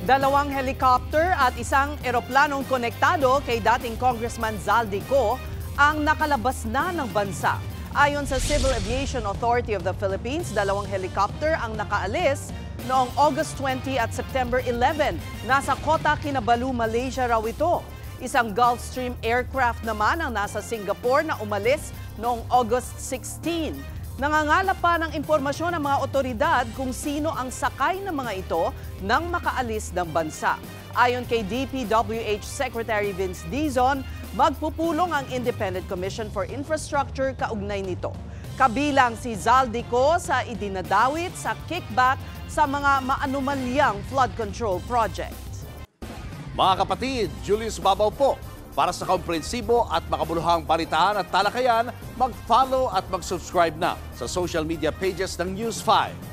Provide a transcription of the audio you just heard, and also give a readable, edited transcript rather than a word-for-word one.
2 helicopter at isang eroplanong konektado kay dating Congressman Zaldico ang nakalabas na ng bansa. Ayon sa Civil Aviation Authority of the Philippines, 2 helicopter ang nakaalis noong August 20 at September 11. Nasa Kota Kinabalu, Malaysia raw ito. Isang Gulfstream aircraft naman ang nasa Singapore na umalis noong August 16. Nangangalap pa ng impormasyon ng mga otoridad kung sino ang sakay ng mga ito nang makaalis ng bansa. Ayon kay DPWH Secretary Vince Dizon, magpupulong ang Independent Commission for Infrastructure kaugnay nito. Kabilang si Zaldico sa idinadawit sa kickback sa mga maanumalyang flood control project. Mga kapatid, Julius Babaw po. Para sa komprehensibo at makabuluhang balitaan at talakayan, mag-follow at mag-subscribe na sa social media pages ng News 5.